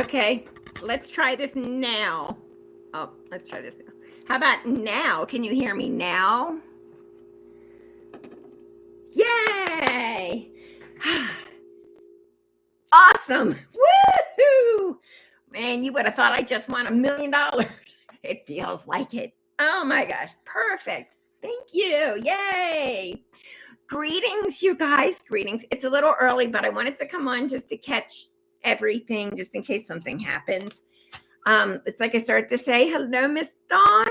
Okay, let's try this now. Oh, let's try this now. How about now? Can you hear me now? Yay! Awesome! Woohoo! Man, you would have thought I just won $1 million. It feels like it. Oh my gosh, perfect. Thank you. Yay! Greetings, you guys. Greetings. It's a little early, but I wanted to come on just to catch everything, just in case something happens. It's like I started to say, hello, Miss Dawn.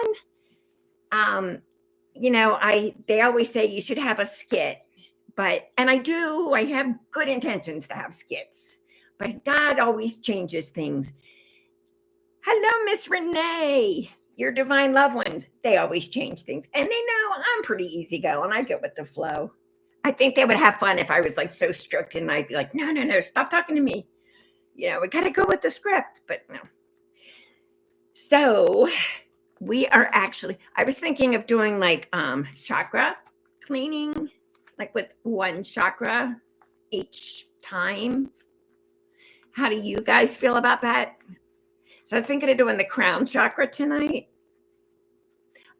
They always say you should have a skit, and I do. I have good intentions to have skits, but God always changes things. Hello, Miss Renee. Your divine loved ones, they always change things. And they know I'm pretty easygoing. I go with the flow. I think they would have fun if I was like so strict and I'd be like, no, stop talking to me. We got to go with the script, but no. So I was thinking of doing like chakra cleaning, like with one chakra each time. How do you guys feel about that? So I was thinking of doing the crown chakra tonight.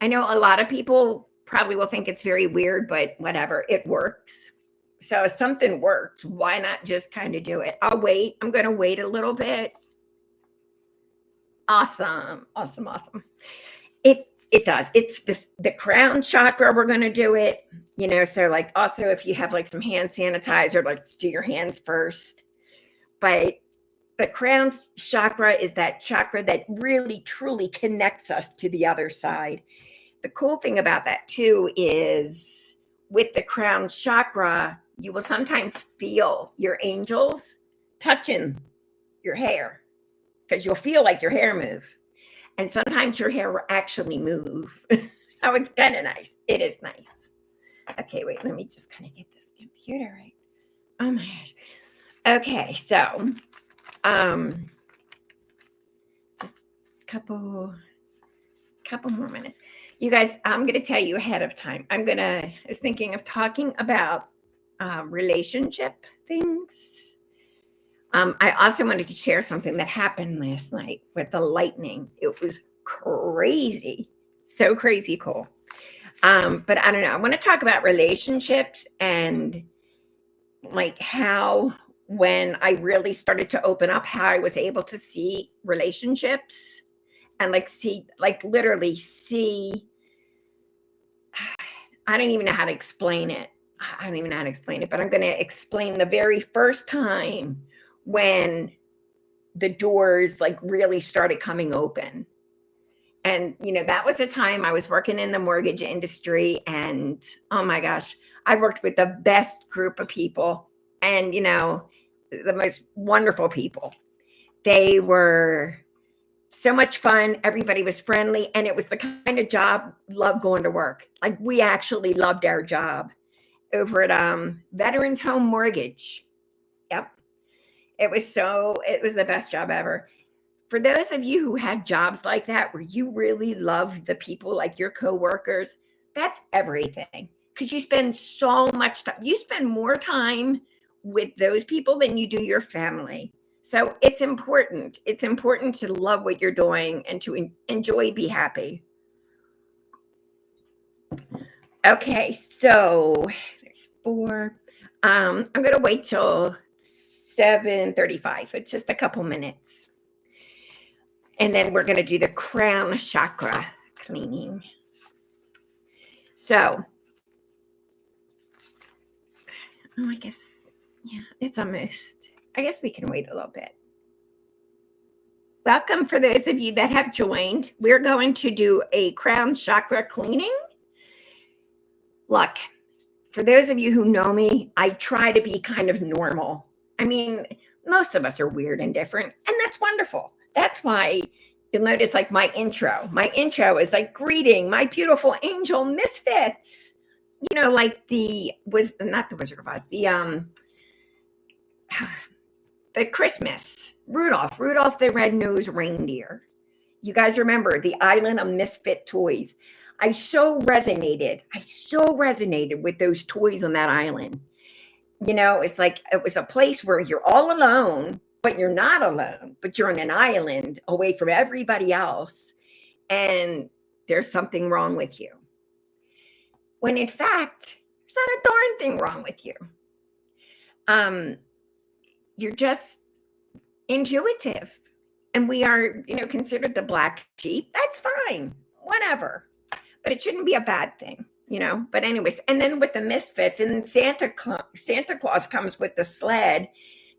I know a lot of people probably will think it's very weird, but whatever, it works. So if something works, why not just kind of do it? I'll wait. I'm going to wait a little bit. Awesome. It does. It's the crown chakra. We're going to do it, so like also if you have like some hand sanitizer, like do your hands first. But the crown chakra is that chakra that really truly connects us to the other side. The cool thing about that too is with the crown chakra, you will sometimes feel your angels touching your hair because you'll feel like your hair move. And sometimes your hair will actually move. So it's kind of nice. It is nice. Okay, wait, let me just kind of get this computer right. Oh my gosh. Okay, so just a couple more minutes. You guys, I'm going to tell you ahead of time. I was thinking of talking about relationship things. I also wanted to share something that happened last night with the lightning. It was crazy. So crazy cool. But I don't know. I want to talk about relationships and like how when I really started to open up, how I was able to see relationships and literally see. I don't even know how to explain it. But I'm going to explain the very first time when the doors like really started coming open. And, that was a time I was working in the mortgage industry and oh my gosh, I worked with the best group of people and, the most wonderful people. They were so much fun. Everybody was friendly. And it was the kind of job, loved going to work. Like we actually loved our job over at Veterans Home Mortgage. Yep. It was the best job ever. For those of you who have jobs like that, where you really love the people, like your coworkers, that's everything. Because you spend so much time. You spend more time with those people than you do your family. So it's important. It's important to love what you're doing and to enjoy, be happy. Okay, so there's 4. I'm going to wait till 7:35. It's just a couple minutes. And then we're going to do the crown chakra cleaning. So, I guess, it's almost. I guess we can wait a little bit. Welcome for those of you that have joined. We're going to do a crown chakra cleaning. Look, for those of you who know me, I try to be kind of normal. I mean, most of us are weird and different, and that's wonderful. That's why you'll notice like my intro. My intro is like greeting my beautiful angel misfits. Like not the Wizard of Oz, the Christmas, Rudolph the Red-Nosed Reindeer. You guys remember the Island of Misfit Toys. I so resonated with those toys on that island. It's like it was a place where you're all alone but you're not alone, but you're on an island away from everybody else, and there's something wrong with you. When in fact, there's not a darn thing wrong with you. You're just intuitive. And we are, considered the black sheep. That's fine. Whatever. But it shouldn't be a bad thing, But anyways, and then with the misfits, and Santa Claus comes with the sled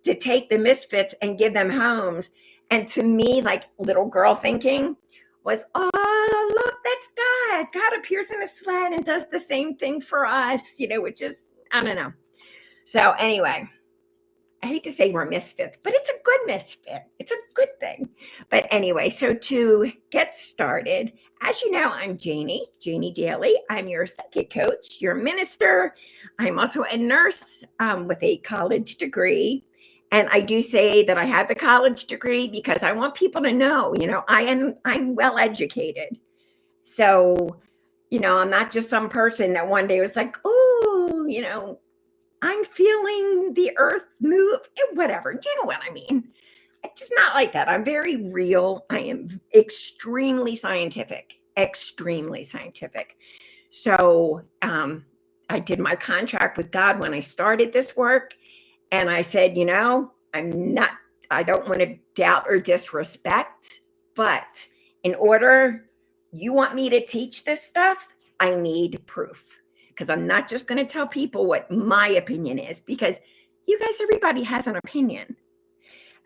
to take the misfits and give them homes. And to me, like little girl thinking was, oh, look, that's God. God appears in a sled and does the same thing for us, which is, I don't know. So anyway, I hate to say we're misfits, but it's a good misfit. It's a good thing. But anyway, so to get started, as you know, I'm Janie Daly. I'm your psychic coach, your minister. I'm also a nurse with a college degree. And I do say that I have the college degree because I want people to know, I'm well educated. So, I'm not just some person that one day was like, oh, I'm feeling the earth move, whatever. You know what I mean? It's just not like that. I'm very real. I am extremely scientific. So I did my contract with God when I started this work. And I said, I don't want to doubt or disrespect, but in order you want me to teach this stuff, I need proof. Because I'm not just going to tell people what my opinion is, because everybody has an opinion.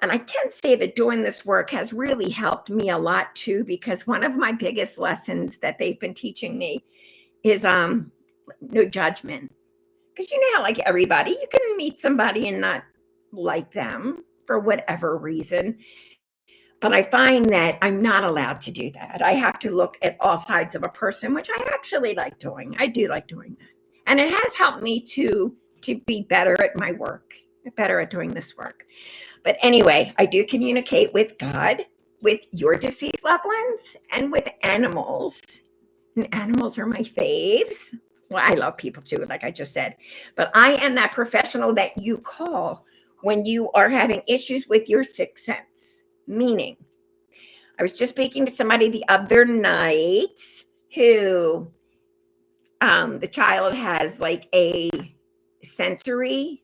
And I can say that doing this work has really helped me a lot too, because one of my biggest lessons that they've been teaching me is no judgment. Because how like everybody, you can meet somebody and not like them for whatever reason. But I find that I'm not allowed to do that. I have to look at all sides of a person, which I actually like doing. I do like doing that. And it has helped me to be better at my work, better at doing this work. But anyway, I do communicate with God, with your deceased loved ones, and with animals. And animals are my faves. Well, I love people too, like I just said. But I am that professional that you call when you are having issues with your sixth sense. Meaning, I was just speaking to somebody the other night who the child has like a sensory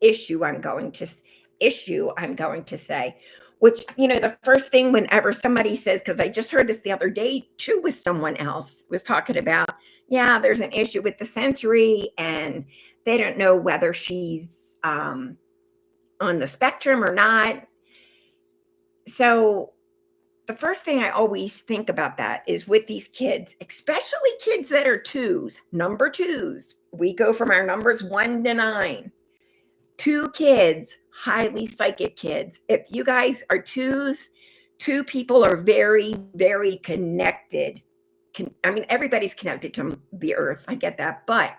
issue, I'm going to say, which, the first thing whenever somebody says, because I just heard this the other day too with someone else, was talking about, yeah, there's an issue with the sensory and they don't know whether she's on the spectrum or not. So the first thing I always think about that is with these kids, especially kids that are number twos. We go from our numbers 1 to 9. 2 kids, highly psychic kids. If you guys are twos, 2 people are very, very connected. Everybody's connected to the earth. I get that. But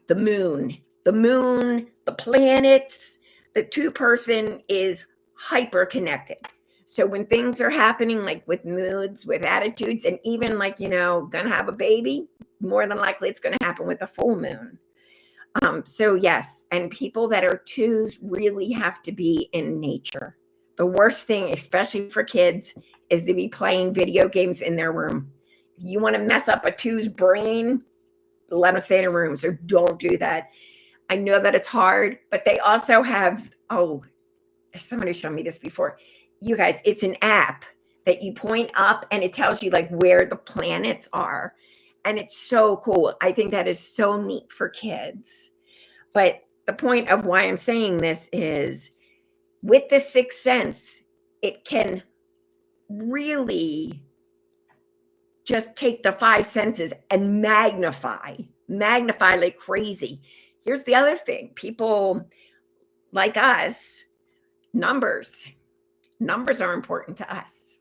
the moon, the planets, the 2-person is hyper connected. So when things are happening, like with moods, with attitudes, and even like, gonna have a baby, more than likely it's going to happen with the full moon. So yes, and people that are twos really have to be in nature. The worst thing, especially for kids, is to be playing video games in their room. If you want to mess up a two's brain, let them stay in a room. So don't do that. I know that it's hard, but they also have, somebody showed me this before. You guys, it's an app that you point up and it tells you like where the planets are. And it's so cool. I think that is so neat for kids. But the point of why I'm saying this is with the sixth sense, it can really just take the 5 senses and magnify like crazy. Here's the other thing. People like us, numbers are important to us.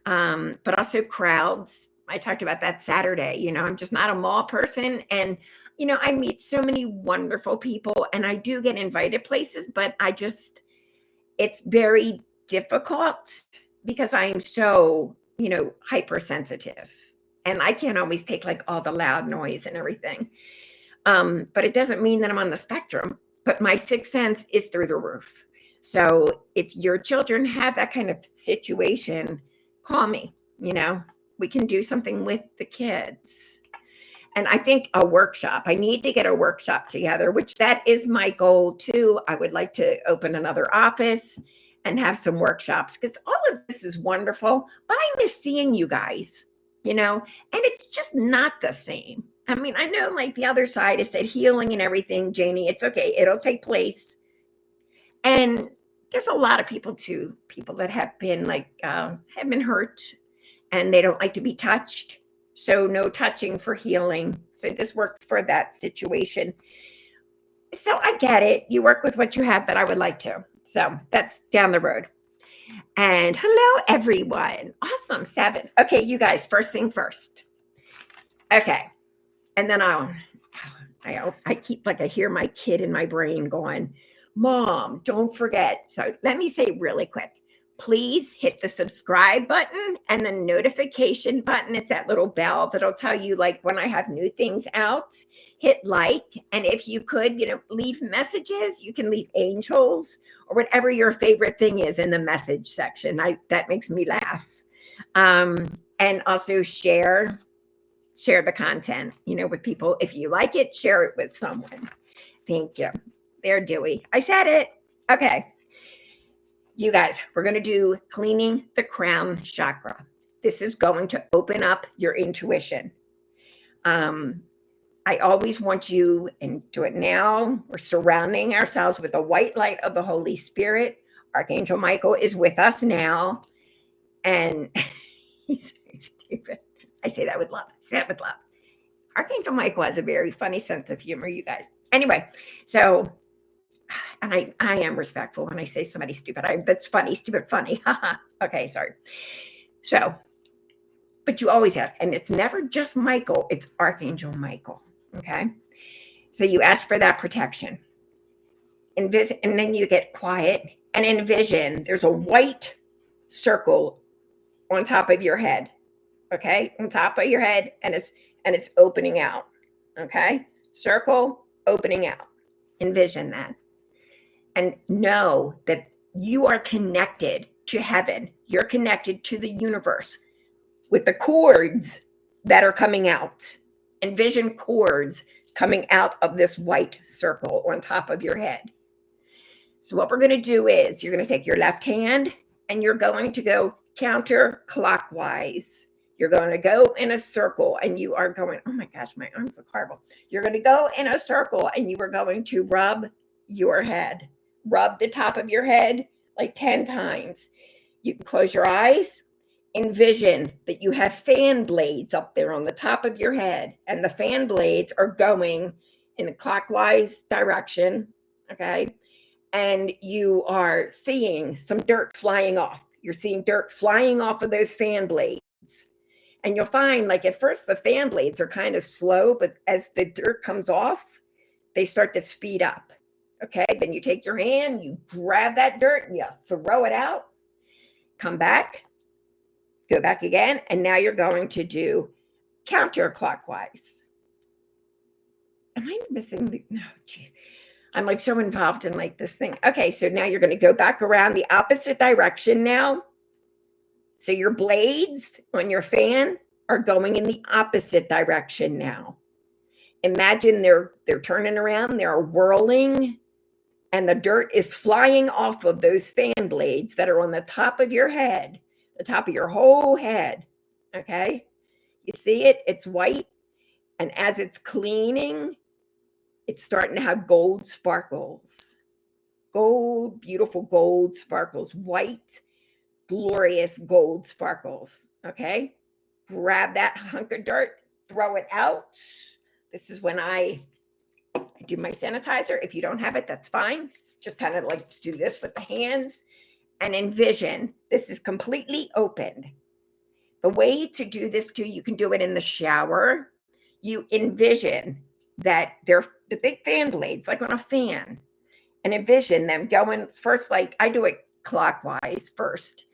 But also crowds. I talked about that Saturday. I'm just not a mall person. And, I meet so many wonderful people and I do get invited places, but it's very difficult because I am so, hypersensitive and I can't always take like all the loud noise and everything. But it doesn't mean that I'm on the spectrum. but my sixth sense is through the roof. So if your children have that kind of situation, call me. We can do something with the kids. And I think a workshop, I need to get a workshop together, which that is my goal too. I would like to open another office and have some workshops, because all of this is wonderful, but I miss seeing you guys, and it's just not the same. I mean, I know like the other side has said healing and everything, Janie, it's okay. It'll take place. And there's a lot of people too, people that have been have been hurt and they don't like to be touched. So no touching for healing. So this works for that situation. So I get it. You work with what you have, but I would like to. So that's down the road. And hello, everyone. Awesome. 7. Okay, you guys, first thing first. Okay. And then I keep I hear my kid in my brain going, Mom, don't forget. So let me say really quick. Please hit the subscribe button and the notification button. It's that little bell that'll tell you when I have new things out. Hit like, and if you could, leave messages. You can leave angels or whatever your favorite thing is in the message section. That makes me laugh. And also share the content, with people. If you like it, share it with someone. Thank you. There, Dewey. I said it. Okay. You guys, we're going to do cleaning the crown chakra. This is going to open up your intuition. I always want you, and do it now. We're surrounding ourselves with the white light of the Holy Spirit. Archangel Michael is with us now. And he's so stupid. I say that with love. Say that with love. Archangel Michael has a very funny sense of humor, you guys. Anyway, so... and I am respectful when I say somebody's stupid. That's funny, stupid, funny. Okay, sorry. So, but you always ask, and it's never just Michael, it's Archangel Michael. Okay. So you ask for that protection. And then you get quiet and envision there's a white circle on top of your head. Okay. On top of your head, and it's opening out. Okay. Circle opening out. Envision that. And know that you are connected to heaven. You're connected to the universe with the cords that are coming out. Envision cords coming out of this white circle on top of your head. So what we're going to do is you're going to take your left hand and you're going to go counterclockwise. You're going to go in a circle and you are going, oh my gosh, my arms look horrible. You're going to go in a circle and you are going to rub your head. Rub the top of your head 10 times. You can close your eyes. Envision that you have fan blades up there on the top of your head, and the fan blades are going in the clockwise direction. Okay. And you are seeing some dirt flying off. You're seeing dirt flying off of those fan blades. And you'll find at first the fan blades are kind of slow, but as the dirt comes off, they start to speed up. Okay, then you take your hand, you grab that dirt and you throw it out, come back, go back again, and now you're going to do counterclockwise. Am I missing the, no, geez. I'm so involved in this thing. Okay, so now you're going to go back around the opposite direction now. So your blades on your fan are going in the opposite direction now. Imagine they're turning around, they're whirling, and the dirt is flying off of those fan blades that are on the top of your head, the top of your whole head. Okay. You see it? It's white. And as it's cleaning, it's starting to have gold sparkles. Gold, beautiful gold sparkles. White, glorious gold sparkles. Okay. Grab that hunk of dirt, throw it out. This is when I do my sanitizer. If you don't have it, that's fine. Just kind of do this with the hands and envision this is completely opened. The way to do this too, you can do it in the shower. You envision that they're the big fan blades, on a fan, and envision them going first. I do it clockwise first.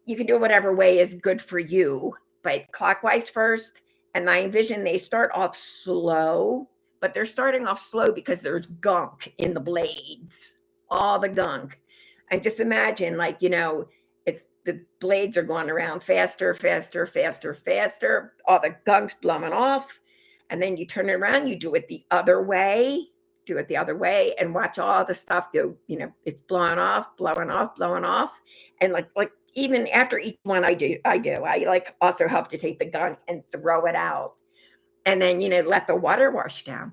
You can do it whatever way is good for you, but clockwise first. And I envision they start off slow, but they're starting off slow because there's gunk in the blades, all the gunk. I just imagine, like, it's the blades are going around faster, faster, faster, faster. All the gunk's blowing off. And then you turn it around, you do it the other way, and watch all the stuff go, it's blowing off, blowing off, blowing off. And like even after each one I like also help to take the gunk and throw it out. And then, let the water wash down.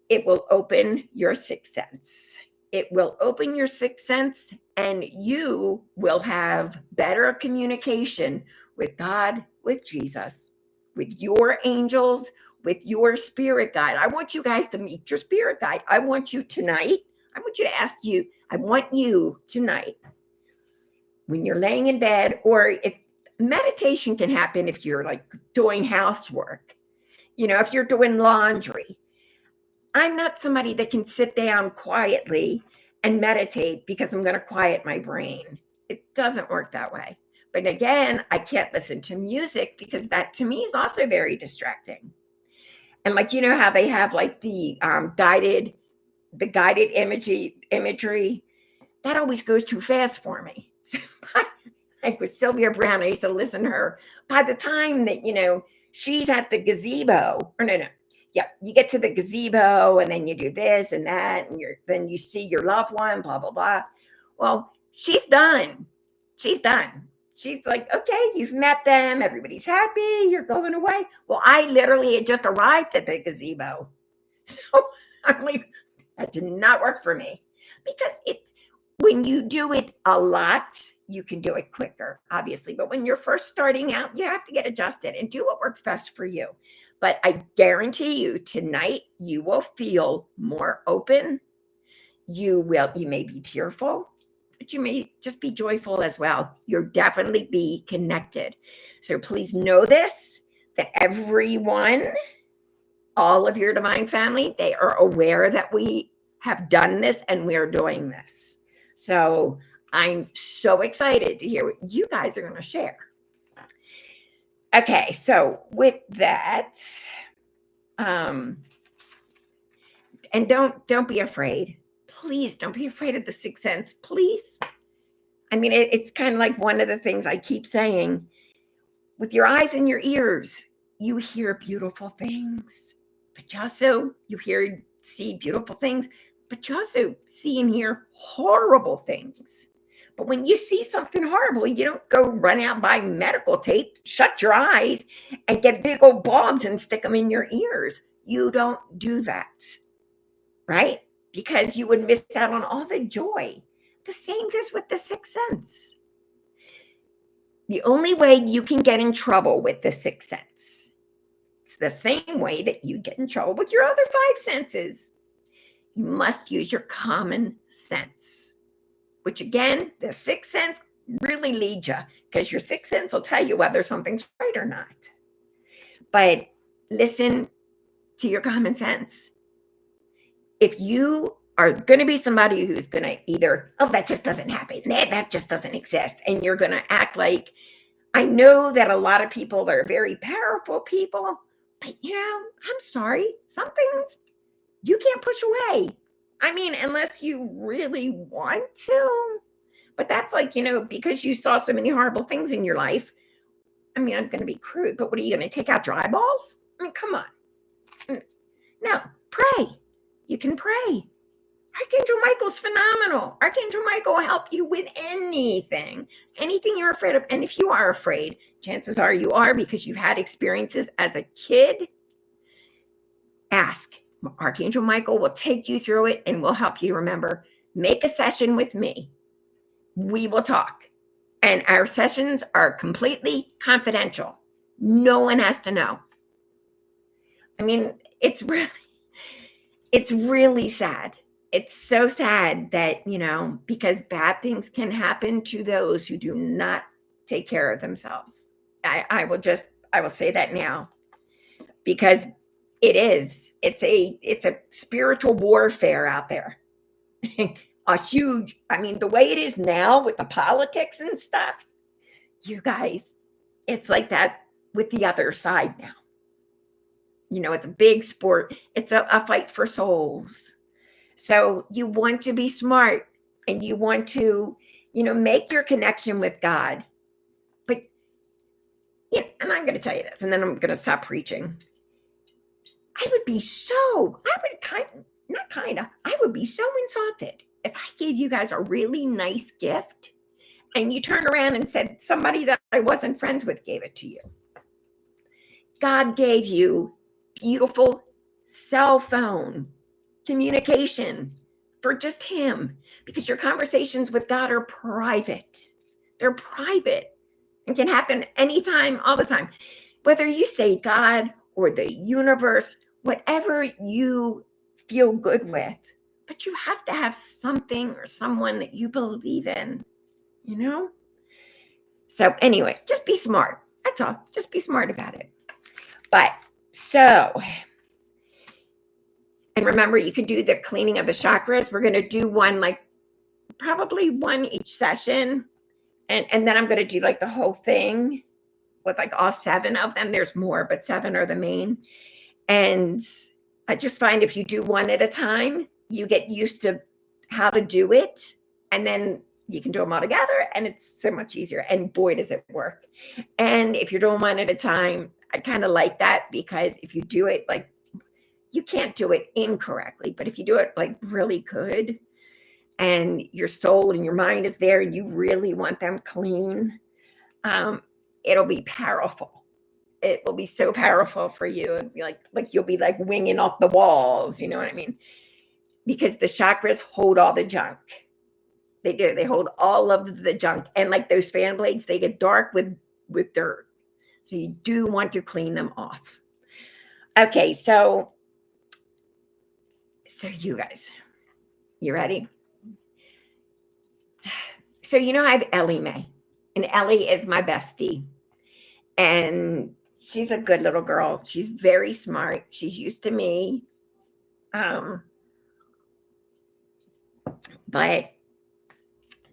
It will open your sixth sense. It will open your sixth sense, and you will have better communication with God, with Jesus, with your angels, with your spirit guide. I want you guys to meet your spirit guide. I want you to ask you, I want you tonight, when you're laying in bed, or if meditation can happen if you're like doing housework, if you're doing laundry. I'm not somebody that can sit down quietly and meditate because I'm going to quiet my brain. It doesn't work that way. But again, I can't listen to music because that to me is also very distracting. And like, how they have like the guided imagery, that always goes too fast for me. So like with Sylvia Browne, I used to listen to her. By the time that, she's at the gazebo, or no. Yeah, you get to the gazebo and then you do this and that, and then you see your loved one, blah, blah, blah. Well, she's done. She's done. She's like, okay, you've met them. Everybody's happy. You're going away. Well, I literally had just arrived at the gazebo. So I'm like, that did not work for me, because when you do it a lot, you can do it quicker, obviously. But when you're first starting out, you have to get adjusted and do what works best for you. But I guarantee you tonight, you will feel more open. You may be tearful, but you may just be joyful as well. You'll definitely be connected. So please know this, that everyone, all of your divine family, they are aware that we have done this and we're doing this. So I'm so excited to hear what you guys are going to share. Okay, so with that, and don't be afraid. Please don't be afraid of the sixth sense. Please. I mean, it's kind of like one of the things I keep saying. With your eyes and your ears, you hear beautiful things, but you also see beautiful things, but you also see and hear horrible things. But when you see something horrible, you don't go run out, buy medical tape, shut your eyes, and get big old bulbs and stick them in your ears. You don't do that, right? Because you would miss out on all the joy. The same goes with the sixth sense. The only way you can get in trouble with the sixth sense, it's the same way that you get in trouble with your other five senses. You must use your common sense. Which again, the sixth sense really leads you, because your sixth sense will tell you whether something's right or not. But listen to your common sense. If you are going to be somebody who's going to either, oh, that just doesn't happen, that just doesn't exist, and you're going to act like, I know that a lot of people are very powerful people, but I'm sorry, some things you can't push away. I mean, unless you really want to. But that's like, because you saw so many horrible things in your life. I mean, I'm going to be crude, but what are you going to take out your eyeballs? I mean, come on. No, pray. You can pray. Archangel Michael's phenomenal. Archangel Michael will help you with anything you're afraid of. And if you are afraid, chances are you are, because you've had experiences as a kid. Ask. Archangel Michael will take you through it and will help you remember. Make a session with me. We will talk. And our sessions are completely confidential. No one has to know. I mean, it's really sad. It's so sad that, because bad things can happen to those who do not take care of themselves. I will say that now, because it's a spiritual warfare out there. The way it is now with the politics and stuff, you guys, it's like that with the other side now. It's a big sport. It's a fight for souls. So you want to be smart and you want to, make your connection with God. But, and I'm going to tell you this, and then I'm going to stop preaching. I would be so insulted if I gave you guys a really nice gift and you turn around and said somebody that I wasn't friends with gave it to you. God gave you beautiful cell phone communication for just him, because your conversations with God are private. They're private and can happen anytime, all the time. Whether you say God or the universe, whatever you feel good with, but you have to have something or someone that you believe in, So anyway, just be smart. That's all. Just be smart about it. But and remember, you can do the cleaning of the chakras. We're going to do one, probably one each session. And then I'm going to do the whole thing with all 7 of them. There's more, but 7 are the main. And I just find if you do one at a time, you get used to how to do it. And then you can do them all together and it's so much easier. And boy, does it work. And if you're doing one at a time, I kind of like that, because if you do it, you can't do it incorrectly, but if you do it really good and your soul and your mind is there and you really want them clean, it'll be powerful. It will be so powerful for you. It'll be you'll be winging off the walls. You know what I mean? Because the chakras hold all the junk. They do. They hold all of the junk. And those fan blades, they get dark with dirt. So you do want to clean them off. Okay, so you guys, you ready? So, I have Ellie Mae, and Ellie is my bestie, and she's a good little girl. She's very smart. She's used to me. But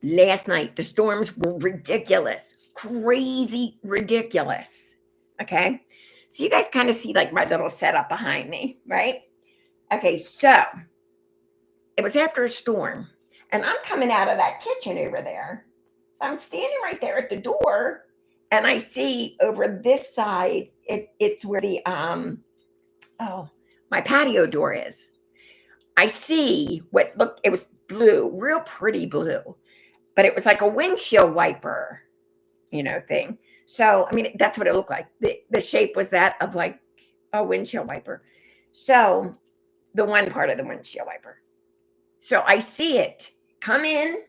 last night, the storms were ridiculous, crazy ridiculous. Okay. So you guys kind of see my little setup behind me, right? Okay. So it was after a storm and I'm coming out of that kitchen over there. So I'm standing right there at the door and I see over this side, it's where the, my patio door is. I see it was blue, real pretty blue, but it was like a windshield wiper, thing. So, that's what it looked like. The shape was that of a windshield wiper. So the one part of the windshield wiper. So I see it come in.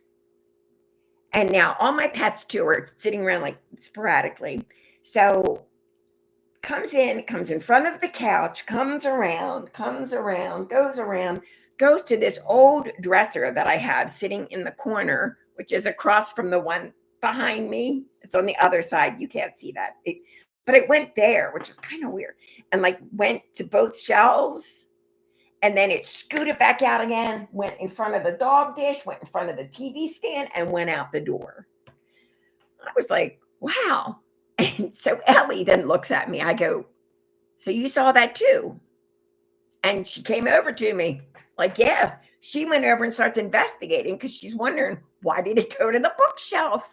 And now all my pets too are sitting around sporadically. So comes in front of the couch, goes around, goes to this old dresser that I have sitting in the corner, which is across from the one behind me. It's on the other side. You can't see that. But it went there, which was kind of weird. And went to both shelves. And then it scooted back out again, went in front of the dog dish, went in front of the TV stand, and went out the door. I was like, wow. And so Ellie then looks at me. I go, so you saw that too? And she came over to me yeah. She went over and starts investigating because she's wondering, why did it go to the bookshelf?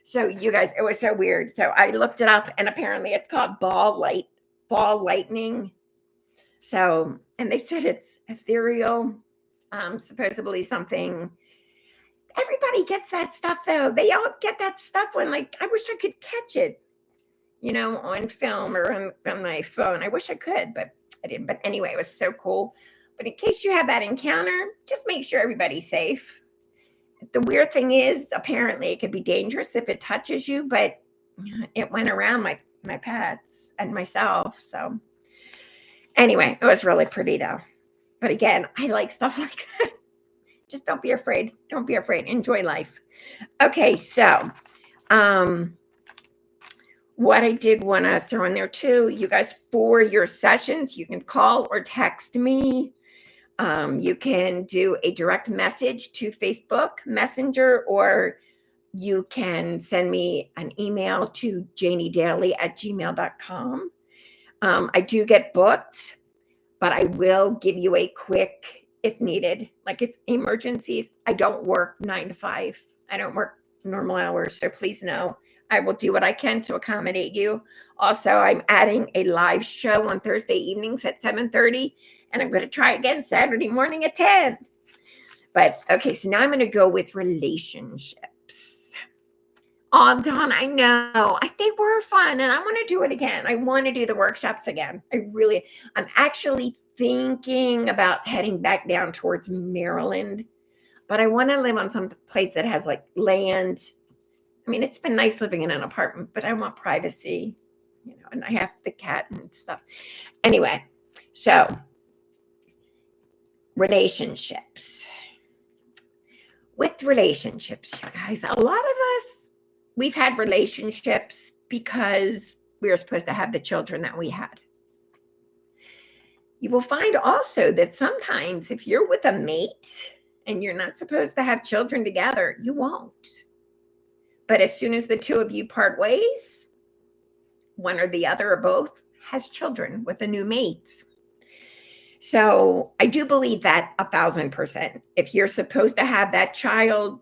So you guys, it was so weird. So I looked it up and apparently it's called ball lightning. So, and they said it's ethereal, supposedly something. Everybody gets that stuff though. They all get that stuff when I wish I could catch it, on film or on my phone. I wish I could, but I didn't. But anyway, it was so cool. But in case you have that encounter, just make sure everybody's safe. The weird thing is, apparently it could be dangerous if it touches you, but it went around my pets and myself. So anyway, it was really pretty though. But again, I like stuff like that. Just don't be afraid. Don't be afraid. Enjoy life. Okay, so what I did want to throw in there too, you guys, for your sessions, you can call or text me. You can do a direct message to Facebook Messenger, or you can send me an email to janiedaly@gmail.com. I do get booked, but I will give you a quick if needed. Like if emergencies, I don't work 9 to 5. I don't work normal hours. So please know I will do what I can to accommodate you. Also, I'm adding a live show on Thursday evenings at 7:30, and I'm going to try again Saturday morning at 10. But okay, so now I'm going to go with relationships. Oh, Dawn, I know. They were fun, and I want to do it again. I want to do the workshops again. I'm actually thinking about heading back down towards Maryland, but I want to live on some place that has like land. I mean, it's been nice living in an apartment, but I want privacy, and I have the cat and stuff. Anyway, so relationships. With relationships, you guys, a lot of us, we've had relationships because we were supposed to have the children that we had. You will find also that sometimes if you're with a mate and you're not supposed to have children together, you won't. But as soon as the two of you part ways, one or the other or both has children with a new mate. So I do believe that 1,000%. If you're supposed to have that child,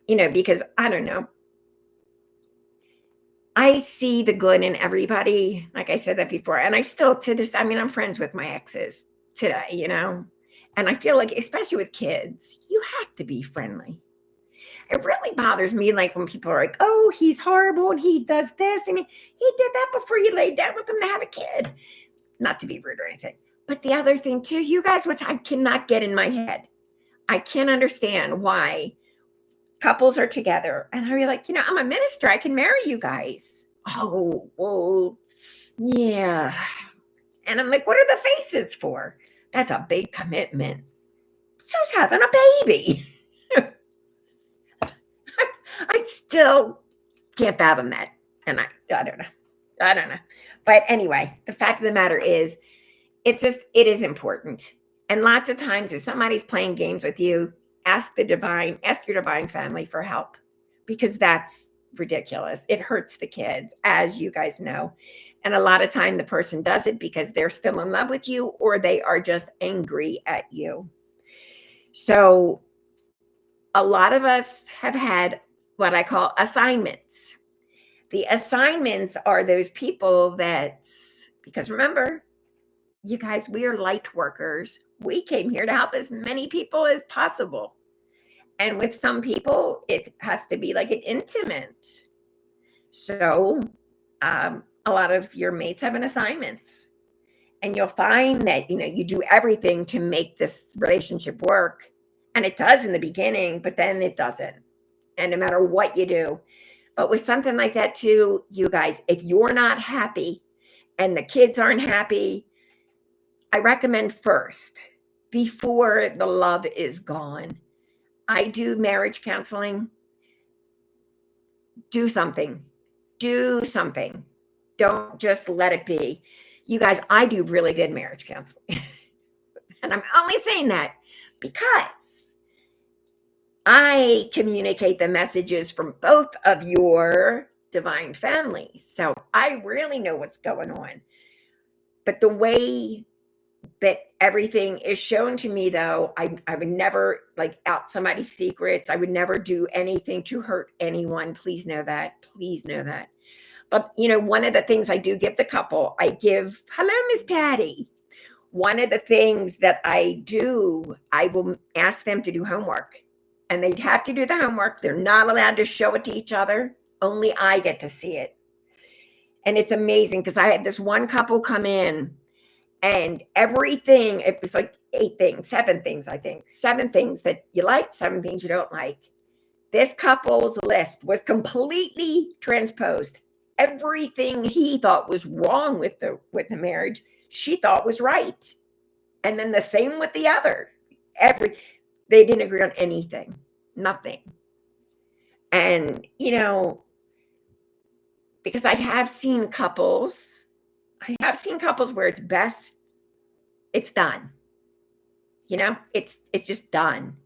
because I don't know, I see the good in everybody. Like I said that before. And I still I'm friends with my exes today, and I feel like, especially with kids, you have to be friendly. It really bothers me, like when people are like, oh, he's horrible and he does this. I mean, he did that before you laid down with him to have a kid. Not to be rude or anything. But the other thing too, you guys, which I cannot get in my head, I can't understand why couples are together and are like, I'm a minister, I can marry you guys. Oh, well, yeah. And I'm like, what are the faces for? That's a big commitment. So's having a baby. I still can't fathom that. And I don't know. But anyway, the fact of the matter is, it is important. And lots of times if somebody's playing games with you, ask your divine family for help, because that's ridiculous. It hurts the kids, as you guys know. And a lot of time the person does it because they're still in love with you, or they are just angry at you. So a lot of us have had what I call assignments. The assignments are those people that, because remember, you guys, we are light workers. We came here to help as many people as possible. And with some people, it has to be like an intimate. So a lot of your mates have an assignments. And you'll find that, you do everything to make this relationship work. And it does in the beginning, but then it doesn't. And no matter what you do. But with something like that too, you guys, if you're not happy and the kids aren't happy, I recommend first, before the love is gone, I do marriage counseling. Do something. Do something. Don't just let it be. You guys, I do really good marriage counseling. And I'm only saying that because I communicate the messages from both of your divine families. So I really know what's going on. But the way that everything is shown to me, though, I would never out somebody's secrets. I would never do anything to hurt anyone. Please know that. Please know that. But, one of the things I do give the couple, hello, Miss Patty. One of the things that I do, I will ask them to do homework. And they'd have to do the homework. They're not allowed to show it to each other. Only I get to see it. And it's amazing because I had this one couple come in, and everything, it was like 7 things, I think. 7 things that you like, 7 things you don't like. This couple's list was completely transposed. Everything he thought was wrong with the marriage, she thought was right. And then the same with the other. They didn't agree on anything. Nothing. And, because I have seen couples where it's best, it's done. It's just done.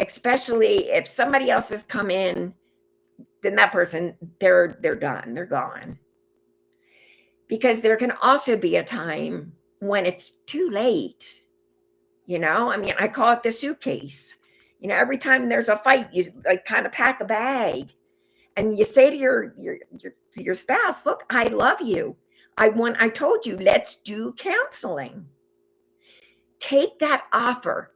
Especially if somebody else has come in, then that person, they're done. They're gone. because there can also be a time when it's too late. I mean, I call it the suitcase. Every time there's a fight, you like kind of pack a bag and you say to your spouse, look, I love you. I told you, let's do counseling. Take that offer,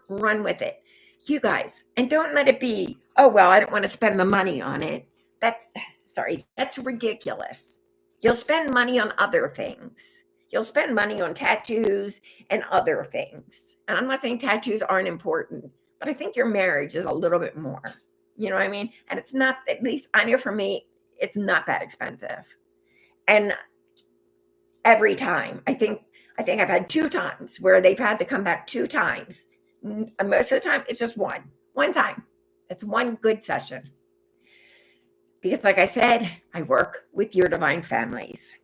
run with it, you guys, and don't let it be, oh, well, I don't want to spend the money on it. That's ridiculous. You'll spend money on other things. You'll spend money on tattoos and other things. And I'm not saying tattoos aren't important, but I think your marriage is a little bit more. You know what I mean? And it's not, at least I know for me, it's not that expensive. And every time, I think I've had 2 times where they've had to come back 2 times. Most of the time, it's just one time. It's one good session. Because like I said, I work with your divine families.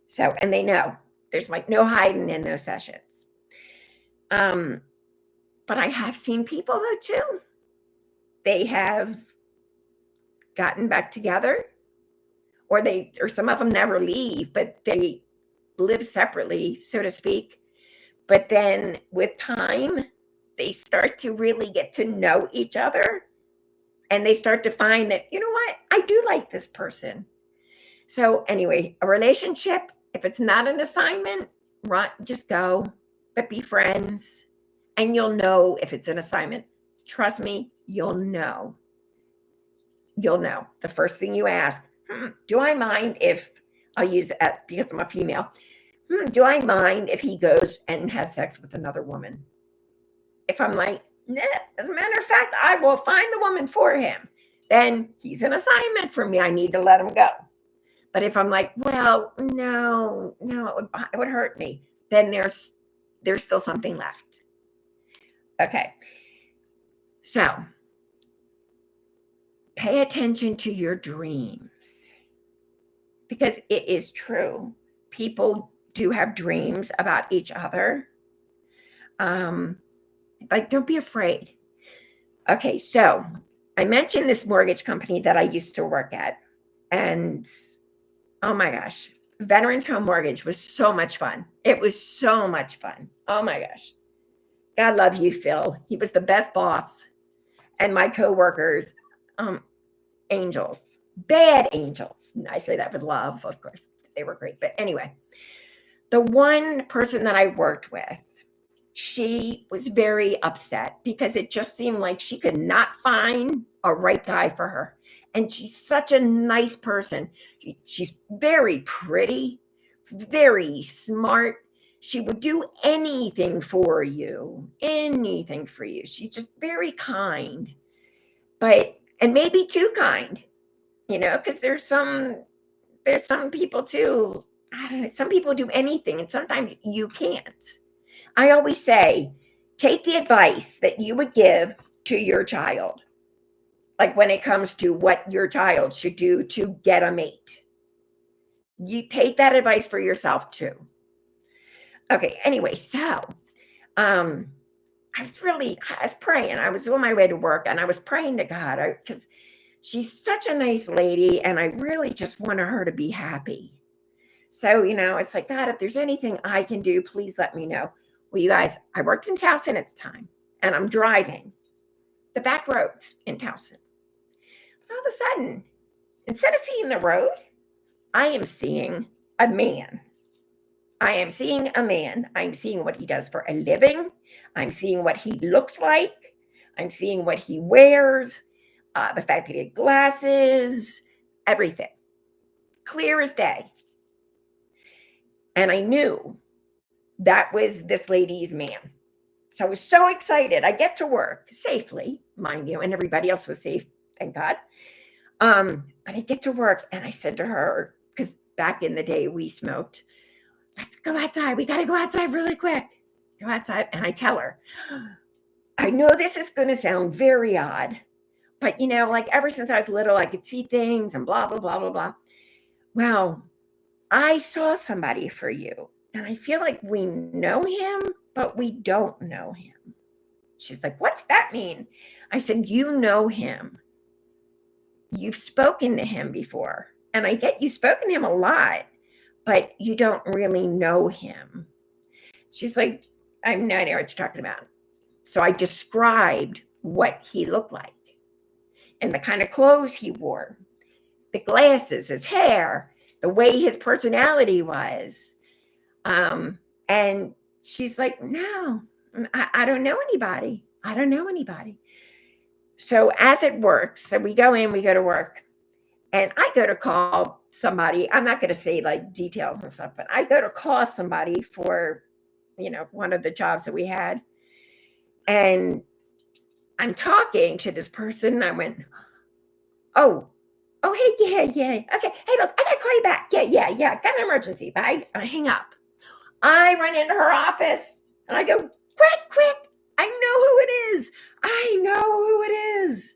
So, and they know there's like no hiding in those sessions. But I have seen people though too. They have gotten back together, or some of them never leave, but they live separately, so to speak. But then with time, they start to really get to know each other, and they start to find that, you know what, I do like this person. So anyway, a relationship, if it's not an assignment, just go, but be friends, and you'll know if it's an assignment. Trust me, you'll know. The first thing you ask, do I mind if, I'll use that because I'm a female, do I mind if he goes and has sex with another woman? If I'm like, nah, as a matter of fact, I will find the woman for him, then he's an assignment for me. I need to let him go. But if I'm like, well, no, it would hurt me, then there's still something left. Okay. So pay attention to your dreams, because it is true. People do have dreams about each other. Like, don't be afraid. Okay, so I mentioned this mortgage company that I used to work at, and oh my gosh, Veterans Home Mortgage was so much fun. It was so much fun. Oh my gosh. God love you, Phil. He was the best boss. And my coworkers, angels, bad angels. I say that with love, of course. They were great. But anyway, the one person that I worked with, she was very upset because it just seemed like she could not find a right guy for her. And she's such a nice person. She's very pretty, very smart. She would do anything for you, She's just very kind, and maybe too kind, because there's some people too. I don't know. Some people do anything, and sometimes you can't. I always say, take the advice that you would give to your child, like when it comes to what your child should do to get a mate. You take that advice for yourself too. Okay, anyway, so I was praying. I was on my way to work, and I was praying to God, because she's such a nice lady, and I really just wanted her to be happy. So, it's like, God, if there's anything I can do, please let me know. Well, you guys, I worked in Towson at the time, and I'm driving the back roads in Towson. All of a sudden, instead of seeing the road, I am seeing a man. I'm seeing what he does for a living. I'm seeing what he looks like. I'm seeing what he wears, the fact that he had glasses, everything. Clear as day. And I knew that was this lady's man. So I was so excited. I get to work safely, mind you, and everybody else was safe, thank God. But I get to work, and I said to her, because back in the day we smoked, let's go outside. We got to go outside really quick. Go outside. And I tell her, I know this is going to sound very odd, but like ever since I was little, I could see things and blah, blah, blah, blah, blah. Well, I saw somebody for you, and I feel like we know him, but we don't know him. She's like, what's that mean? I said, you know him. You've spoken to him before. And I get you've spoken to him a lot, but you don't really know him. She's like, I have no idea what you're talking about. So I described what he looked like and the kind of clothes he wore, the glasses, his hair, the way his personality was. And she's like, no, I don't know anybody. I don't know anybody. So as it works, so we go in, we go to work, and I go to call somebody. I'm not going to say like details and stuff, but I go to call somebody for, one of the jobs that we had. And I'm talking to this person. And I went, oh, hey, yeah, yeah. Okay. Hey, look, I got to call you back. Yeah. Got an emergency. Bye. And I hang up. I run into her office and I go, quick. I know who it is. I know who it is.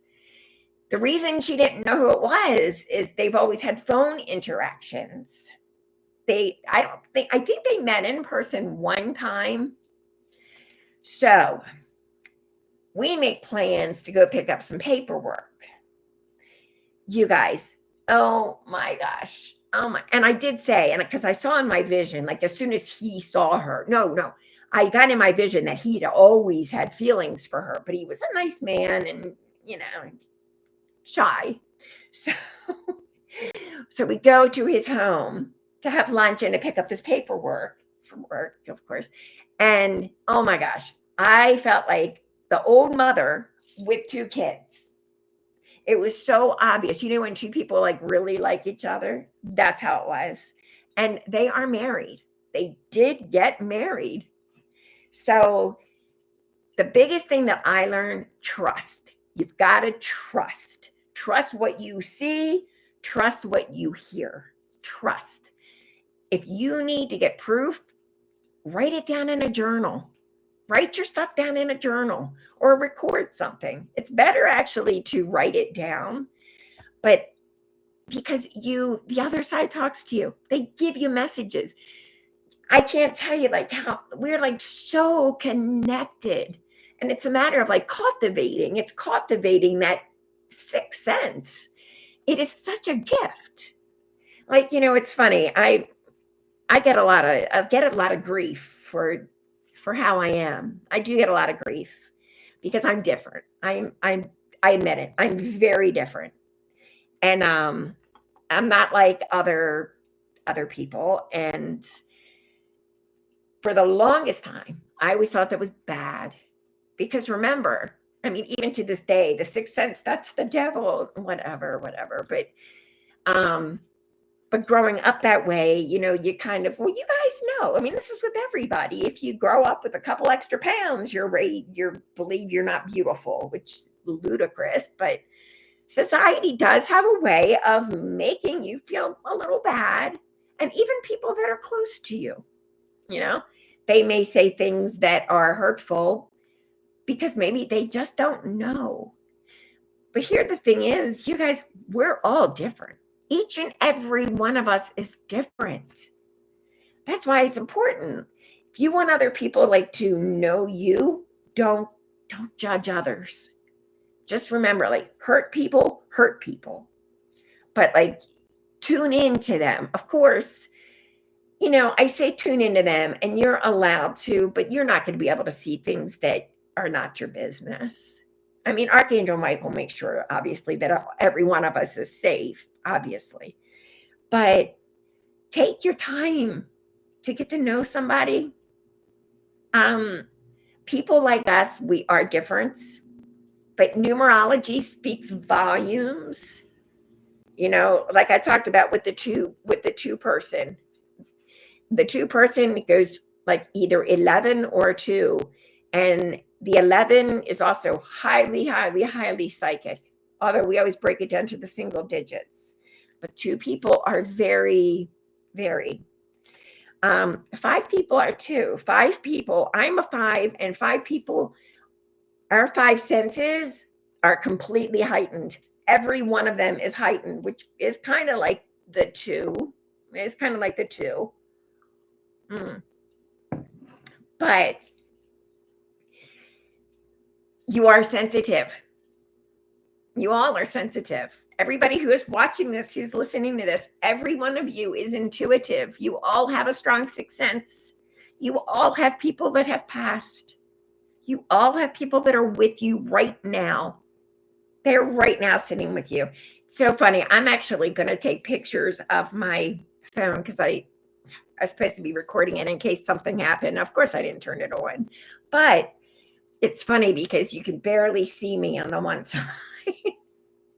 The reason she didn't know who it was is they've always had phone interactions. I think they met in person one time. So we make plans to go pick up some paperwork. You guys, oh my gosh. Oh my, and I did say, and because I saw in my vision, like as soon as he saw her, no, I got in my vision that he'd always had feelings for her, but he was a nice man and, shy. So we go to his home to have lunch and to pick up this paperwork from work, of course. And oh my gosh, I felt like the old mother with two kids. It was so obvious. When two people like really like each other, that's how it was. And they are married. They did get married. So the biggest thing that I learned, trust. You've got to trust. Trust what you see. Trust what you hear. Trust. If you need to get proof, write it down in a journal. Write your stuff down in a journal or record something. It's better actually to write it down, but because the other side talks to you, they give you messages. I can't tell you like how we're like so connected, and it's a matter of like cultivating that sixth sense. It is such a gift. Like, it's funny. I get a lot of grief for how I am. I do get a lot of grief because I'm different. I admit it. I'm very different. And I'm not like other people. And for the longest time, I always thought that was bad. Because remember, I mean, even to this day, the sixth sense, that's the devil, whatever. But growing up that way, you kind of, you guys know, I mean, this is with everybody. If you grow up with a couple extra pounds, you believe you're not beautiful, which is ludicrous, but society does have a way of making you feel a little bad. And even people that are close to you, they may say things that are hurtful because maybe they just don't know. But here the thing is, you guys, we're all different. Each and every one of us is different. That's why it's important. If you want other people like to know you, don't judge others. Just remember, like, hurt people. But like, tune into them. Of course, I say tune into them and you're allowed to, but you're not going to be able to see things that are not your business. I mean, Archangel Michael makes sure, obviously, that every one of us is safe, obviously. But take your time to get to know somebody. People like us, we are different, but numerology speaks volumes. Like I talked about with the two person. The two person goes like either 11 or 2, and the 11 is also highly, highly, highly psychic, although we always break it down to the single digits. But 2 people are very, very. 5 people are 2. 5 people, I'm a 5, and 5 people, our 5 senses are completely heightened. Every one of them is heightened, which is kind of like the 2. It's kind of like the 2. But you are sensitive. You all are sensitive. everybody who is watching this, who's listening to this, every one of you is intuitive. You all have a strong sixth sense. You all have people that have passed. You all have people that are with you right now. They're right now sitting with you. It's so funny. I'm actually going to take pictures of my phone because I was supposed to be recording it in case something happened. Of course, I didn't turn it on. But it's funny because you can barely see me on the one side.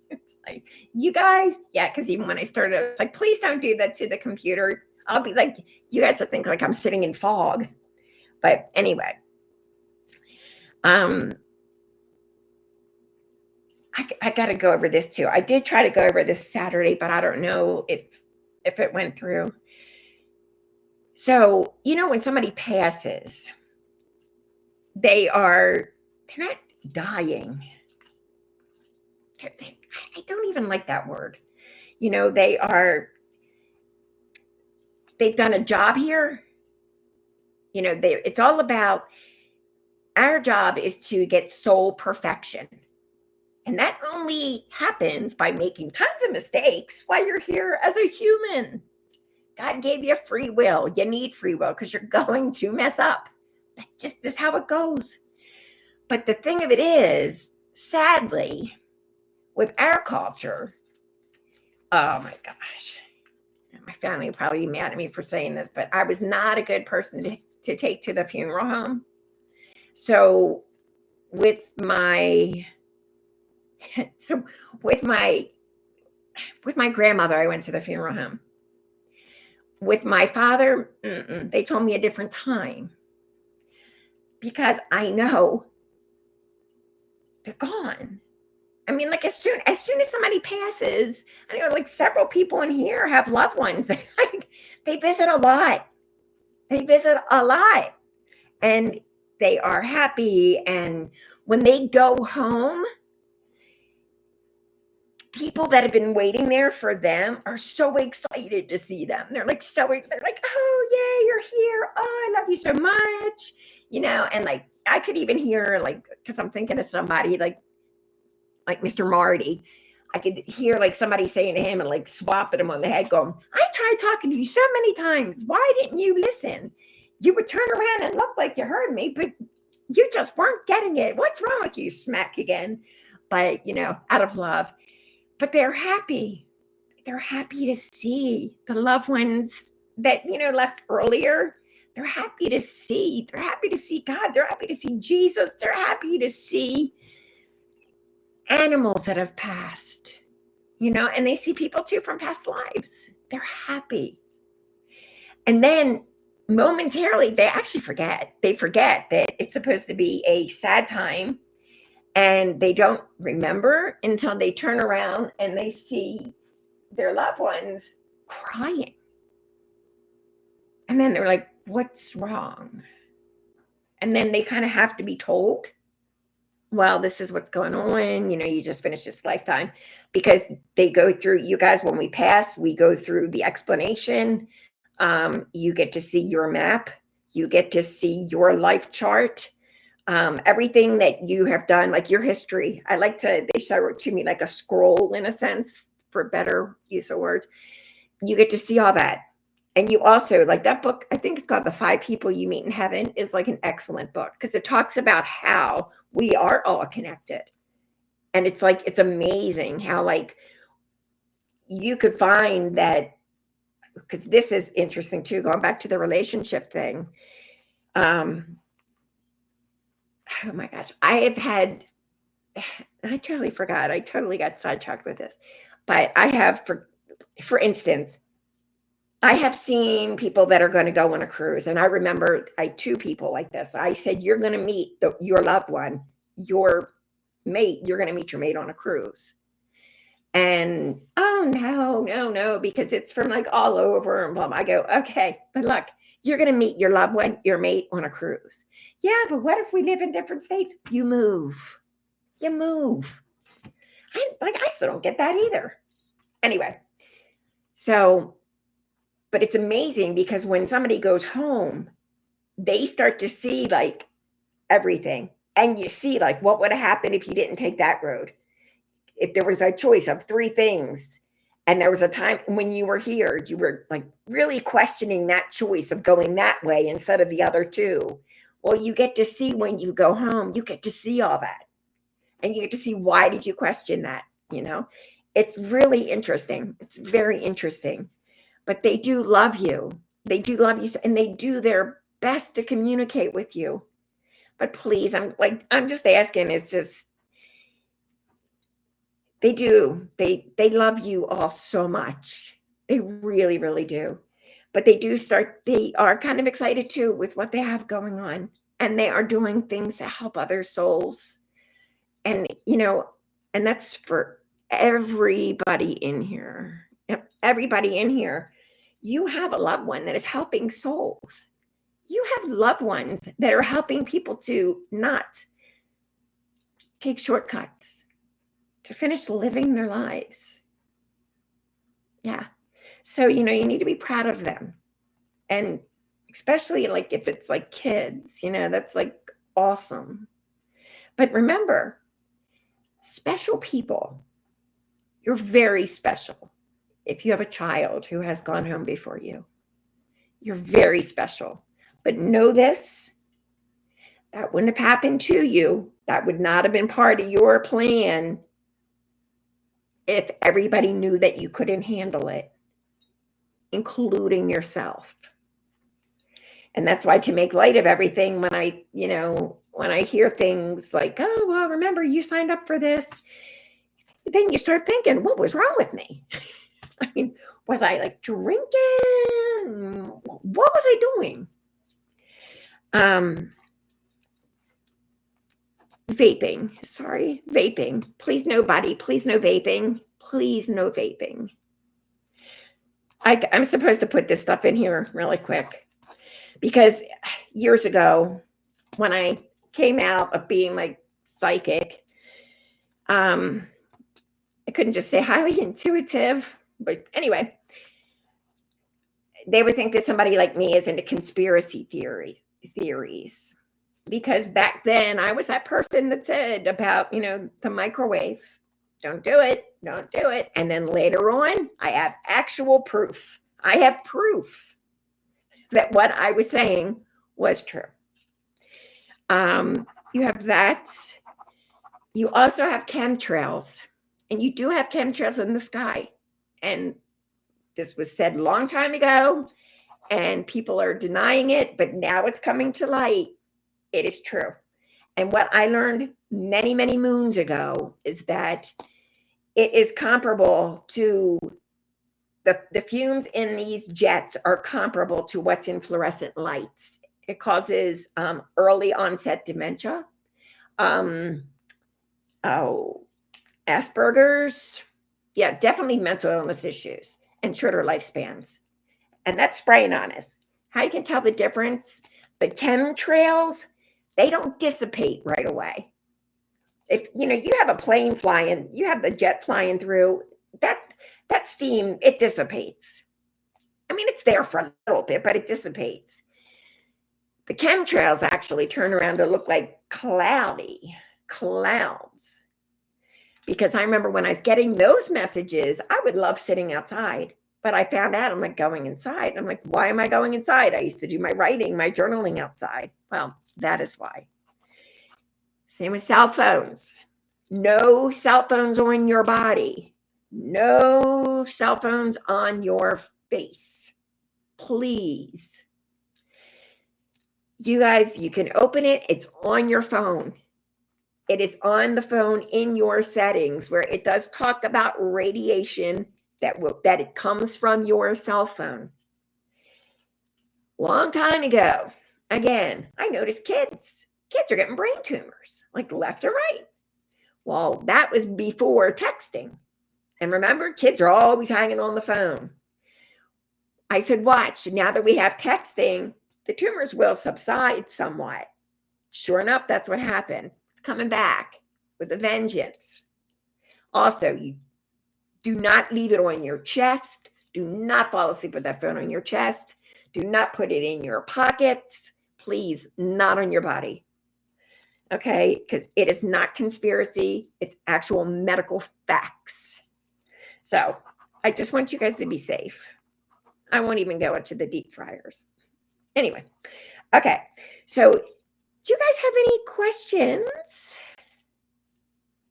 It's like, you guys, yeah, because even when I started, I was like, please don't do that to the computer. I'll be like, you guys will think like I'm sitting in fog. But anyway, I got to go over this too. I did try to go over this Saturday, but I don't know if it went through. So, when somebody passes, they're not dying. I don't even like that word. They've done a job here. It's all about, our job is to get soul perfection. And that only happens by making tons of mistakes while you're here as a human. God gave you free will. You need free will because you're going to mess up. That just is how it goes. But the thing of it is, sadly, with our culture, oh my gosh, my family will probably be mad at me for saying this, but I was not a good person to take to the funeral home. So with my grandmother, I went to the funeral home. With my father, they told me a different time because I know they're gone. I mean, like as soon as somebody passes, I know like several people in here have loved ones. They visit a lot. And they are happy. And when they go home, people that have been waiting there for them are so excited to see them. They're like, oh, yeah, you're here. Oh, I love you so much. And like, I could even hear like, because I'm thinking of somebody like Mr. Marty, I could hear like somebody saying to him and like swapping him on the head going, I tried talking to you so many times. Why didn't you listen? You would turn around and look like you heard me, but you just weren't getting it. What's wrong with you? Smack again. But, out of love. But they're happy. They're happy to see the loved ones that, left earlier. They're happy to see. They're happy to see God. They're happy to see Jesus. They're happy to see animals that have passed, and they see people too from past lives. They're happy. And then momentarily, they actually forget. They forget that it's supposed to be a sad time. And they don't remember until they turn around and they see their loved ones crying. And then they're like, what's wrong? And then they kind of have to be told, well, this is what's going on. You just finished this lifetime. Because they go through, you guys, when we pass, we go through the explanation. You get to see your map. You get to see your life chart. Everything that you have done, like your history. They show it to me like a scroll in a sense, for better use of words. You get to see all that. And you also, like that book, I think it's called The 5 People You Meet in Heaven, is like an excellent book because it talks about how we are all connected. And it's like, it's amazing how like you could find that, because this is interesting too, going back to the relationship thing. Oh my gosh, I totally forgot. I totally got sidetracked with this. But I have, for instance, I have seen people that are going to go on a cruise. And I remember 2 people like this. I said, you're going to meet your loved one, your mate. You're going to meet your mate on a cruise. And, oh, no, because it's from like all over. And blah, blah. I go, okay, but look, you're going to meet your loved one, your mate on a cruise. Yeah, but what if we live in different states? You move. I still don't get that either. Anyway, but it's amazing because when somebody goes home, they start to see like everything. And you see like what would have happened if you didn't take that road. if there was a choice of three things, and there was a time when you were here, you were like really questioning that choice of going that way instead of the other two. Well, you get to see when you go home, you get to see all that. And you get to see why did you question that, you know? It's really interesting. It's very interesting. But they do love you. They do love you, and they do their best to communicate with you. But please, I'm just asking, it's just they do. They love you all so much. They really, really do. But they are kind of excited too with what they have going on. And they are doing things to help other souls. And, and that's for everybody in here. Yep, everybody in here. You have a loved one that is helping souls. You have loved ones that are helping people to not take shortcuts, to finish living their lives. Yeah. So, you need to be proud of them. And especially like if it's like kids, that's like awesome. But remember, special people, you're very special. If you have a child who has gone home before you, you're very special. But know this, that wouldn't have happened to you. That would not have been part of your plan if everybody knew that you couldn't handle it, including yourself. And that's why, to make light of everything, when I hear things like, oh, well, remember you signed up for this, then you start thinking, what was wrong with me? I mean, was I like drinking? What was I doing? Vaping. Please, nobody. Please, no vaping. Please, no vaping. I'm supposed to put this stuff in here really quick because years ago, when I came out of being like psychic, I couldn't just say highly intuitive, but anyway, they would think that somebody like me is into conspiracy theories. Because back then I was that person that said about, the microwave, don't do it. And then later on, I have actual proof. I have proof that what I was saying was true. You have that. You also have chemtrails, and you do have chemtrails in the sky. And this was said a long time ago, and people are denying it, but now it's coming to light. It is true. And what I learned many, many moons ago is that it is comparable to the fumes in these jets are comparable to what's in fluorescent lights. It causes early onset dementia, Asperger's, definitely mental illness issues, and shorter lifespans. And that's spraying on us. How you can tell the difference? The chemtrails, they don't dissipate right away. If you have a plane flying, you have the jet flying through, that steam, it dissipates. I mean, it's there for a little bit, but it dissipates. The chemtrails actually turn around to look like clouds. Because I remember when I was getting those messages, I would love sitting outside. But I found out I'm like going inside. I'm like, why am I going inside? I used to do my writing, my journaling outside. Well, that is why. Same with cell phones. No cell phones on your body. No cell phones on your face. Please. You guys, you can open it. It's on your phone. It is on the phone in your settings where it does talk about radiation that it comes from your cell phone. Long time ago, again, I noticed kids are getting brain tumors, like left and right. Well, that was before texting. And remember, kids are always hanging on the phone. I said, watch, now that we have texting, the tumors will subside somewhat. Sure enough, that's what happened. It's coming back with a vengeance. Also, you do not leave it on your chest. Do not fall asleep with that phone on your chest. Do not put it in your pockets. Please, not on your body. Okay, because it is not conspiracy, it's actual medical facts. So I just want you guys to be safe. I won't even go into the deep fryers. Anyway, okay. So do you guys have any questions?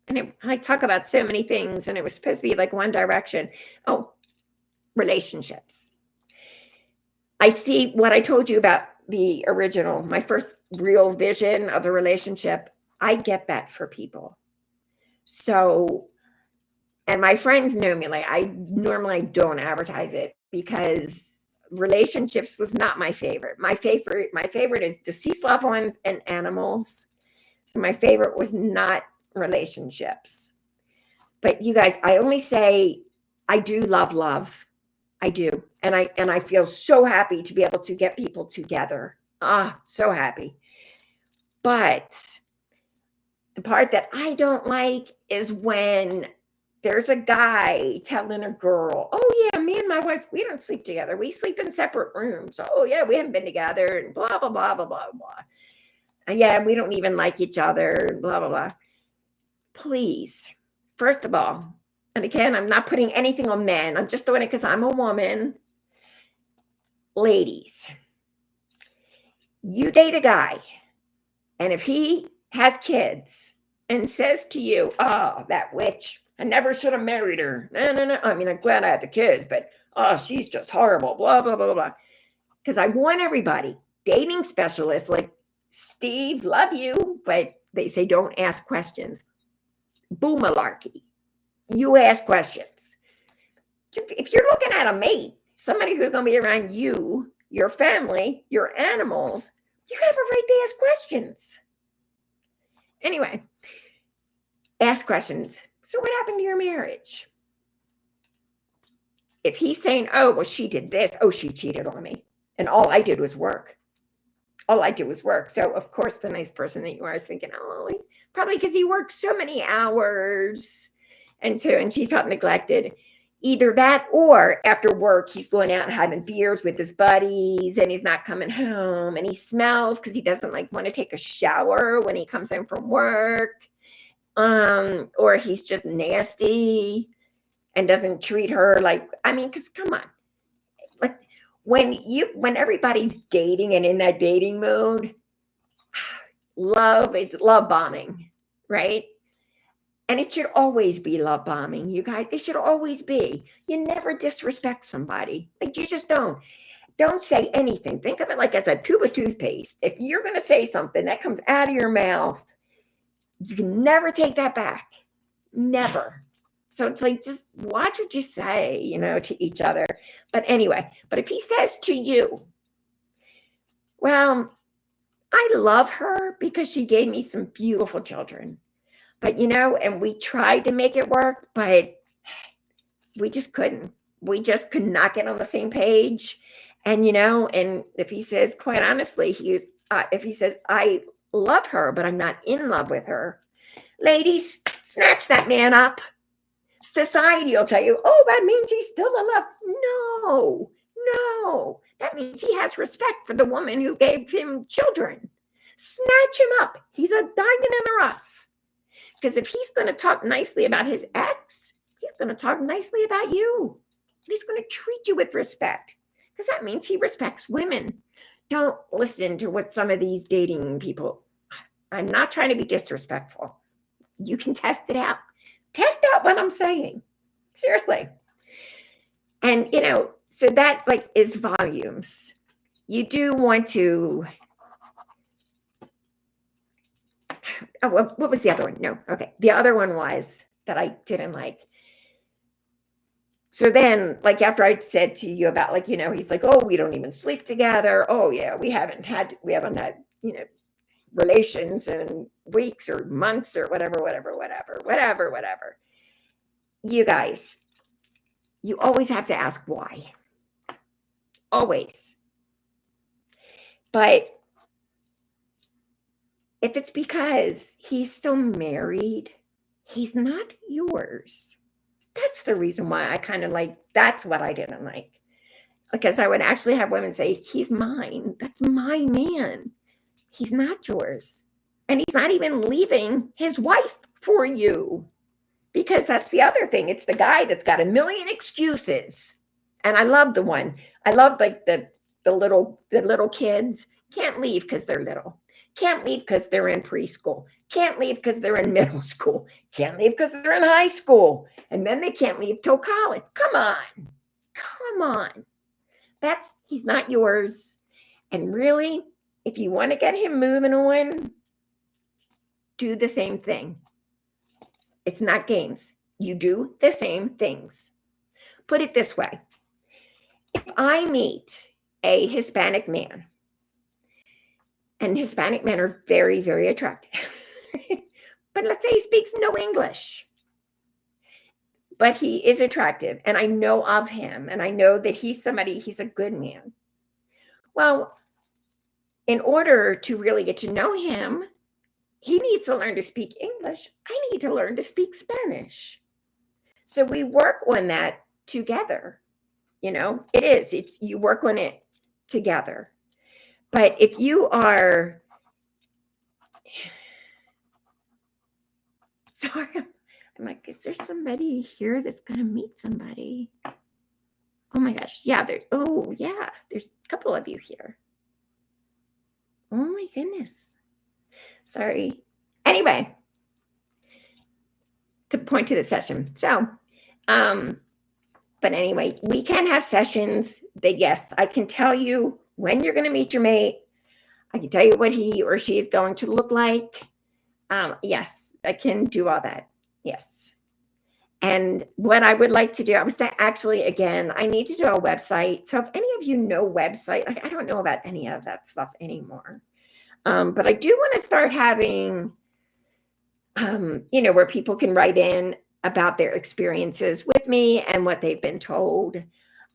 And I talk about so many things, and it was supposed to be like one direction. Oh, relationships. I see what I told you about the original, my first real vision of the relationship. I get that for people. So, and my friends know me, like I normally don't advertise it because relationships was not my favorite. My favorite is deceased loved ones and animals. So my favorite was not relationships. But you guys, I only say I do love. I do. And I feel so happy to be able to get people together. So happy. But the part that I don't like is when there's a guy telling a girl, "Oh yeah, me and my wife, we don't sleep together. We sleep in separate rooms. Oh yeah, we haven't been together and blah blah blah blah blah blah. Yeah, we don't even like each other and blah blah blah." Please, first of all, and again, I'm not putting anything on men. I'm just doing it because I'm a woman. Ladies, you date a guy, and if he has kids and says to you, "Oh, that witch, I never should have married her. No, no, no. I mean, I'm glad I had the kids, but oh, she's just horrible, blah, blah, blah, blah." Because I want everybody, dating specialists like Steve, love you, but they say don't ask questions. Boomalarkey. You ask questions. If you're looking at a mate, somebody who's going to be around you, your family, your animals, you have a right to ask questions. Anyway, ask questions. So what happened to your marriage? If he's saying, "Oh, well, she did this. Oh, she cheated on me. And all I did was work." All I did was work. So, of course, the nice person that you are is thinking, "Oh, probably because he worked so many hours." And she felt neglected. Either that or after work, he's going out and having beers with his buddies and he's not coming home and he smells because he doesn't like want to take a shower when he comes home from work. Or he's just nasty and doesn't treat her like, I mean, because come on. Like when everybody's dating and in that dating mode, it's love bombing, right? And it should always be love bombing, you guys. It should always be. You never disrespect somebody. Like you just don't. Don't say anything. Think of it like as a tube of toothpaste. If you're going to say something that comes out of your mouth, you can never take that back. Never. So it's like, just watch what you say, to each other. But anyway, but if he says to you, "Well, I love her because she gave me some beautiful children. But, and we tried to make it work, but we just couldn't. We just could not get on the same page." And, and if he says, quite honestly, if he says, "I love her, but I'm not in love with her," ladies, snatch that man up. Society will tell you, "Oh, that means he's still in love." No. That means he has respect for the woman who gave him children. Snatch him up. He's a diamond in the rough. Because if he's going to talk nicely about his ex, he's going to talk nicely about you. And he's going to treat you with respect. Because that means he respects women. Don't listen to what some of these dating people, I'm not trying to be disrespectful. You can test it out. Test out what I'm saying. Seriously. And, so that is volumes. You do want to, what was the other one? No. Okay. The other one was that I didn't like. So then, after I said to you about he's like, "Oh, we don't even sleep together. Oh yeah, we haven't had, relations in weeks or months or whatever. You guys, you always have to ask why. Always. But if it's because he's still married, he's not yours. That's the reason why I kind of that's what I didn't like. Because I would actually have women say, "He's mine. That's my man. He's not yours." And he's not even leaving his wife for you. Because that's the other thing. It's the guy that's got a million excuses. And I love the one. I love like the little kids can't leave because they're little. Can't leave because they're in preschool. Can't leave because they're in middle school. Can't leave because they're in high school. And then they can't leave till college. Come on. Come on. He's not yours. And really, if you want to get him moving on, do the same thing. It's not games. You do the same things. Put it this way. If I meet a Hispanic man, and Hispanic men are very, very attractive, but let's say he speaks no English, but he is attractive, and I know of him, and I know that he's a good man. Well, in order to really get to know him, he needs to learn to speak English. I need to learn to speak Spanish. So we work on that together. It's you work on it together. But if you are, sorry, I'm like, is there somebody here that's going to meet somebody? Oh my gosh. Yeah. There's a couple of you here. Oh my goodness. Sorry. Anyway, to point to the session. So, but anyway, we can have sessions that, yes, I can tell you when you're going to meet your mate. I can tell you what he or she is going to look like. Yes, I can do all that. Yes. And what I would like to do, I was actually, again, I need to do a website. So if any of you know website, I don't know about any of that stuff anymore. But I do want to start having, where people can write in about their experiences with me and what they've been told.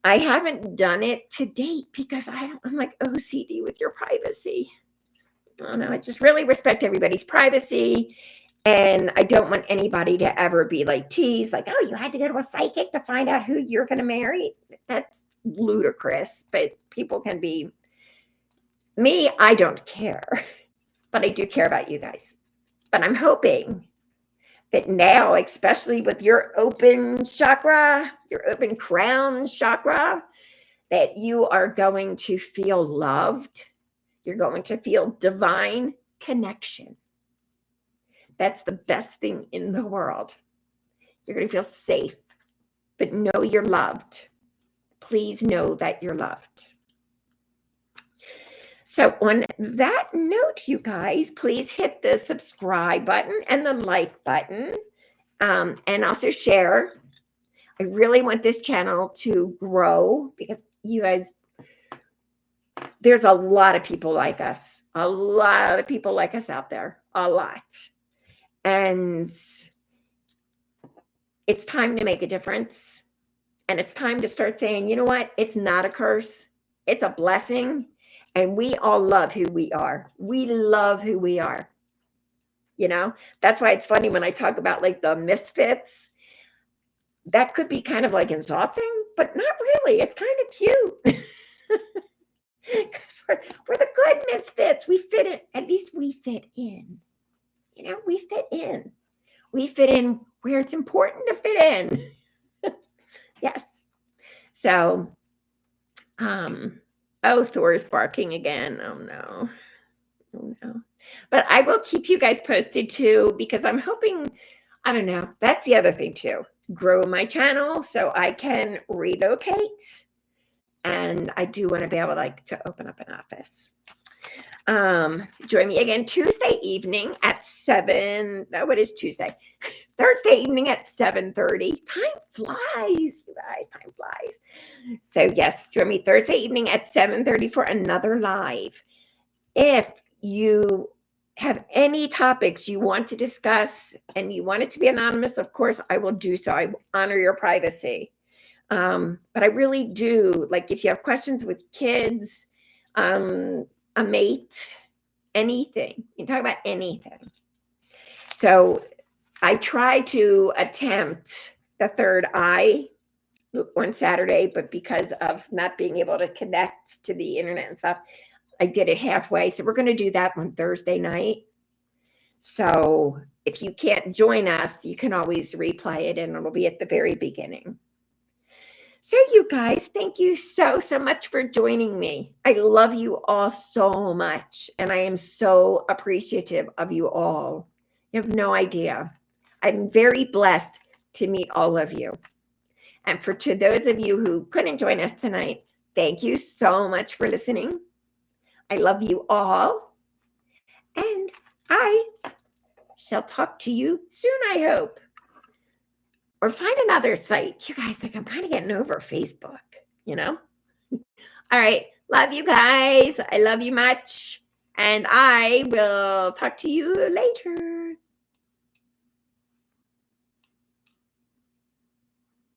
I haven't done it to date because I'm like OCD with your privacy. I don't know. I just really respect everybody's privacy. And I don't want anybody to ever be like teased, like, oh, you had to go to a psychic to find out who you're going to marry. That's ludicrous. But people can be. Me, I don't care. But I do care about you guys. But I'm hoping that now, especially with your open chakra, your open crown chakra, that you are going to feel loved. You're going to feel divine connection. That's the best thing in the world. You're going to feel safe, but know you're loved. Please know that you're loved. So on that note, you guys, please hit the subscribe button and the like button, and also share. I really want this channel to grow because you guys, there's a lot of people like us. A lot of people like us out there. A lot. And it's time to make a difference. And it's time to start saying, you know what? It's not a curse. It's a blessing. And we all love who we are. We love who we are. That's why it's funny when I talk about like the misfits. That could be kind of like insulting, but not really. It's kind of cute. Because we're the good misfits. We fit in. At least we fit in. We fit in. We fit in where it's important to fit in. Yes. So, Thor's barking again. Oh no. But I will keep you guys posted too, because I'm hoping, I don't know, that's the other thing too. Grow my channel so I can relocate. And I do want to be able to open up an office. Join me again Tuesday evening at 7. What is Tuesday? Thursday evening at 7:30. Time flies, you guys. Time flies. So yes, join me Thursday evening at 7:30 for another live. If you have any topics you want to discuss and you want it to be anonymous, of course, I will do so. I honor your privacy. But I really do, like, if you have questions with kids, a mate, anything, you can talk about anything. So I try to attempt the third eye on Saturday, but because of not being able to connect to the internet and stuff, I did it halfway. So we're going to do that on Thursday night. So if you can't join us, you can always replay it and it'll be at the very beginning. So you guys, thank you so much for joining me. I love you all so much, and I am so appreciative of you all. You have no idea. I'm very blessed to meet all of you. And to those of you who couldn't join us tonight, thank you so much for listening. I love you all. And I shall talk to you soon, I hope. Or find another site. You guys, like, I'm kind of getting over Facebook, you know? All right. Love you guys. I love you much. And I will talk to you later.